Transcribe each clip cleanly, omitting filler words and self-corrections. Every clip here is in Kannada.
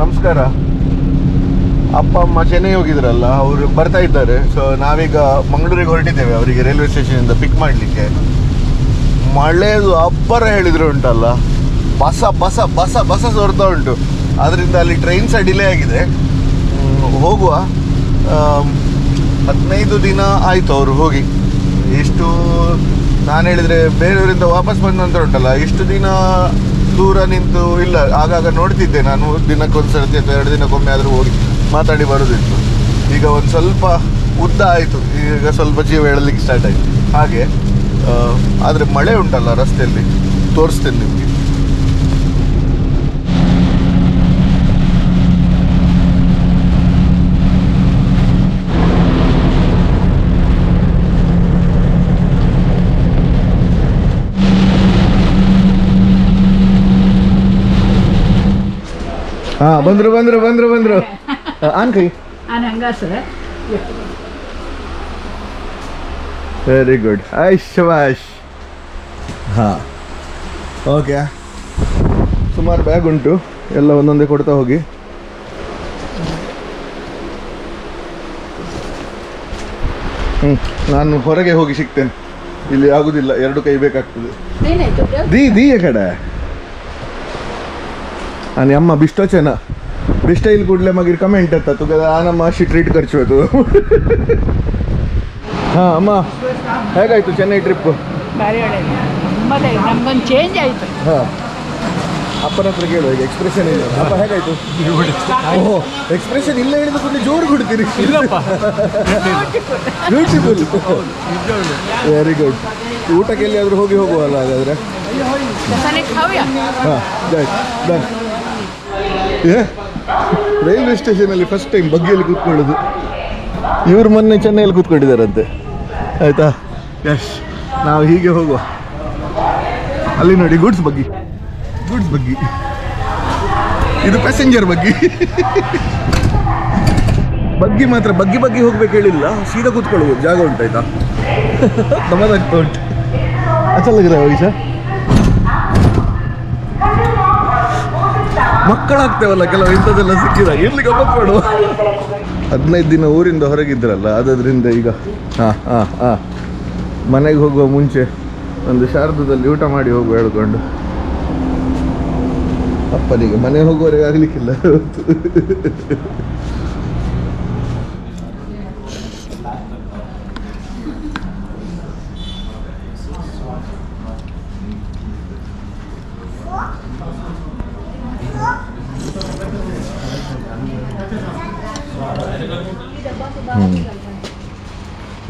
ನಮಸ್ಕಾರ. ಅಪ್ಪ ಅಮ್ಮ ಚೆನ್ನೈ ಹೋಗಿದ್ರಲ್ಲ, ಅವರು ಬರ್ತಾ ಇದ್ದಾರೆ. ಸೊ ನಾವೀಗ ಮಂಗಳೂರಿಗೆ ಹೊರಟಿದ್ದೇವೆ ಅವರಿಗೆ ರೈಲ್ವೆ ಸ್ಟೇಷನಿಂದ ಪಿಕ್ ಮಾಡಲಿಕ್ಕೆ. ಮಳೆದು ಅಬ್ಬರ ಹೇಳಿದ್ರು ಉಂಟಲ್ಲ, ಬಸ ಬಸ ಬಸ ಬಸ ಸೋರ್ತಾ ಉಂಟು. ಅದರಿಂದ ಅಲ್ಲಿ ಟ್ರೈನ್ ಸಹ ಡಿಲೇ ಆಗಿದೆ. ಹೋಗುವ 15 ದಿನ ಆಯಿತು ಅವರು ಹೋಗಿ. ಇಷ್ಟು ನಾನು ಹೇಳಿದರೆ ಬೇರೆಯವರಿಂದ ವಾಪಸ್ ಬಂದ ನಂತರ ಉಂಟಲ್ಲ, ಇಷ್ಟು ದಿನ ದೂರ ನಿಂತು ಇಲ್ಲ, ಆಗಾಗ ನೋಡ್ತಿದ್ದೆ ನಾನು, ದಿನಕ್ಕೊಂದು ಸರ್ತಿ ಅಥವಾ 2 ದಿನಕ್ಕೊಮ್ಮೆ ಆದರೂ ಹೋಗಿ ಮಾತಾಡಿ ಬರೋದಿತ್ತು. ಈಗ ಒಂದು ಸ್ವಲ್ಪ ಉದ್ದ ಆಯಿತು, ಈಗ ಸ್ವಲ್ಪ ಜೀವ ಹೇಳಲಿಕ್ಕೆ ಸ್ಟಾರ್ಟ್ ಆಯಿತು ಹಾಗೆ. ಆದರೆ ಮಳೆ ಉಂಟಲ್ಲ ರಸ್ತೆಯಲ್ಲಿ, ತೋರಿಸ್ತೇನೆ ನಿಮಗೆ. ಹಾಂ, ಬಂದರು ಬಂದರು ಬಂದರು ಬಂದರು ಆನ್ ಕೈ. Very good. ಐಶ್ ಶಬಾಷ್. ಹಾಂ, ಓಕೆ. ಸುಮಾರು ಬ್ಯಾಗ್ ಉಂಟು, ಎಲ್ಲ ಒಂದೊಂದೇ ಕೊಡ್ತಾ ಹೋಗಿ. ನಾನು ಹೊರಗೆ ಹೋಗಿ ಸಿಗ್ತೇನೆ, ಇಲ್ಲಿ ಆಗುದಿಲ್ಲ, 2 ಕೈ ಬೇಕಾಗ್ತದೆ. दी ಕಡೆ आणि अम्मा बिश्टोचे ना, बिश्ट येईल कुठले मागीर कमेंट येता तुका आन मातशी ट्रीट करची तू. ಹಾಂ ಅಮ್ಮ, ಹೇಗಾಯ್ತು ಚೆನ್ನೈ ಟ್ರಿಪ್? ನಮ್ಗೊಂದು ಚೇಂಜ್ ಆಯಿತು. ಹಾಂ, ಅಪ್ಪನ ಹತ್ರ ಕೇಳು, ಈಗ ಎಕ್ಸ್ಪ್ರೆಷನ್ ಇಲ್ಲ. ಅಪ್ಪ ಹೇಗಾಯ್ತು? ಓಹೋ, ಎಕ್ಸ್ಪ್ರೆಷನ್ ಇಲ್ಲ ಹೇಳಿದ ಕೂಡಲೇ ಜೋರು ಕೊಡ್ತೀರಿ. ಬ್ಯೂಟಿಫುಲ್. Very good. ಊಟಕ್ಕೆ ಎಲ್ಲಿಯಾದರೂ ಹೋಗುವಲ್ಲ ಹಾಗಾದರೆ? ಹಾಂ, ಡನ್. ರೈಲ್ವೆ ಸ್ಟೇಷನಲ್ಲಿ ಫಸ್ಟ್ ಟೈಮ್ ಬಗ್ಗಿಯಲ್ಲಿ ಕೂತ್ಕೊಳ್ಳೋದು. ಇವರು ಮೊನ್ನೆ ಚೆನ್ನೈಯಲ್ಲಿ ಕೂತ್ಕೊಂಡಿದ್ದಾರಂತೆ, ಆಯಿತಾ? ಯಶ್, ನಾವು ಹೀಗೆ ಹೋಗುವ. ಅಲ್ಲಿ ನೋಡಿ, ಗೂಡ್ಸ್ ಬಗ್ಗಿ, ಇದು ಪ್ಯಾಸೆಂಜರ್ ಬಗ್ಗಿ. ಮಾತ್ರ ಬಗ್ಗಿ ಹೋಗ್ಬೇಕು ಹೇಳಿಲ್ಲ, ಸೀದಾ ಕೂತ್ಕೊಳ್ಬೋದು, ಜಾಗ ಉಂಟಾಯ್ತಾ? ನಮ್ಮದಾಗ್ತಾ ಉಂಟು. ಅಚ್ಚಲ್ಲಾಗಿದೆ ವಯಸ್ಸ, ಮಕ್ಕಳಾಗ್ತೇವಲ್ಲ ಕೆಲವು, ಇಂಥದ್ದೆಲ್ಲ ಸಿಕ್ಕಿದಾಗ ಇರ್ಲಿ ಗಮ್ಮತ್ ಮಾಡುವ. 15 ದಿನ ಊರಿಂದ ಹೊರಗಿದ್ರಲ್ಲ, ಅದರಿಂದ ಈಗ ಮನೆಗೆ ಹೋಗುವ ಮುಂಚೆ ಒಂದು ಶಾರದದಲ್ಲಿ ಊಟ ಮಾಡಿ ಹೋಗುವ ಹೇಳ್ಕೊಂಡು. ಅಪ್ಪನಿಗೆ ಮನೆ ಹೋಗುವವರೆಗೆ ಆಗಲಿಕ್ಕಿಲ್ಲ.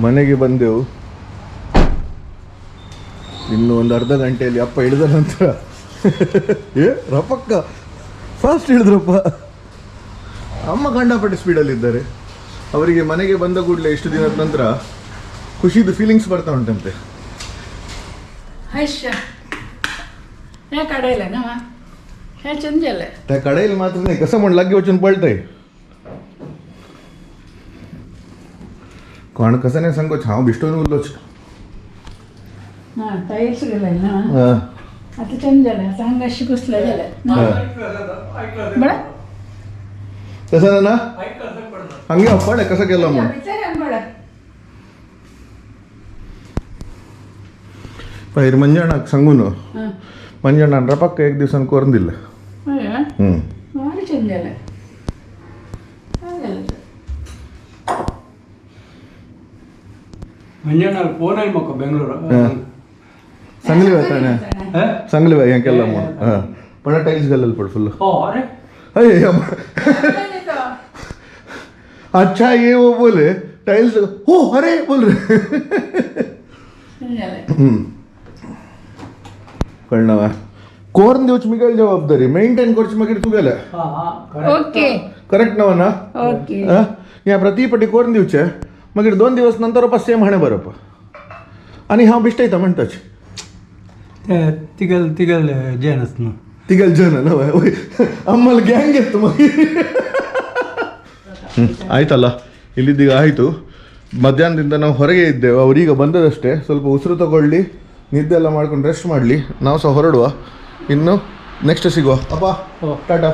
ಮನೆಗೆ ಬಂದೆವು. ಇನ್ನು ಒಂದು ಅರ್ಧ ಗಂಟೆಯಲ್ಲಿ ಅಪ್ಪ ಇಳಿದ ನಂತರ ರಪಕ್ಕ ಫಾಸ್ಟ್ ಇಳಿದ್ರಪ್ಪ. ಅಮ್ಮ ಕಂಡಪಟ್ಟೆ ಸ್ಪೀಡಲ್ಲಿದ್ದಾರೆ. ಅವರಿಗೆ ಮನೆಗೆ ಬಂದ ಕೂಡಲೇ ಇಷ್ಟು ದಿನದ ನಂತರ ಖುಷಿದು ಫೀಲಿಂಗ್ಸ್ ಬರ್ತಾ ಉಂಟಂತೆ. ಕಡೆಯಲ್ಲಿ ಮಾತ್ರ ಕಸ ಮಾಡಿ ಲಗ್ಗಿ ವಚನ ಪಳ್ತಾಯಿ कोण कसं नाही सांगू, हांव बिश्टोन उरलोच. टायर्स गेले ना, आता चेंज झाले, आता हांगाशी पुसले गेले बरं. तसं ना हंगे पड कसं केलं मग पहिले मंजण्णाक सांगून मंजण्णान रपक्क 1 दिवसान करून दिलं. भारी चेंज झाले. फोन आहे मग बेंगलोर चांगली वाटाणे चांगली बाई केला मग. पण टाईल्स घालायला पड फुल. अच्छा ये वो बोले टाइल्स, हो अरे बोल रहे. कळलं वा. कोण देऊच मी काय जबाबदारी मेंटेन करची मागीर तू गेला. ओके करेक्ट नव ना? ओके. या प्रतिपटी कोण दिवचे मागीर 2 दिवस नंतर वापस सेम हाणे बरोबर. आणि हांव बिश्टयता म्हणटाच तिगल जेनस न्हू, तिगल जन ನವ ಅಮ್ಮಲ್ಲಿ ಗ್ಯಾಂಗ್ ಇತ್ತು ಮಾಗೀರ್. ಆಯ್ತಲ್ಲ, ಇಲ್ಲಿದ್ದೀಗ ಆಯಿತು. ಮಧ್ಯಾಹ್ನದಿಂದ ನಾವು ಹೊರಗೆ ಇದ್ದೇವೆ, ಅವರೀಗ ಬಂದದಷ್ಟೇ. ಸ್ವಲ್ಪ ಉಸಿರು ತಗೊಳ್ಳಿ, ನಿದ್ದೆ ಎಲ್ಲ ಮಾಡ್ಕೊಂಡು ರೆಸ್ಟ್ ಮಾಡಲಿ. ನಾವು ಸಹ ಹೊರಡುವ, ಇನ್ನು ನೆಕ್ಸ್ಟ್ ಸಿಗುವ. ಅಪ್ಪ ಟಾಟಾ.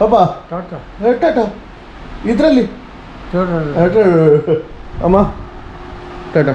ಅಪ್ಪ ಟಾಟಾ ಇದರಲ್ಲಿ ಅಮ್ಮ ಟಾಟಾ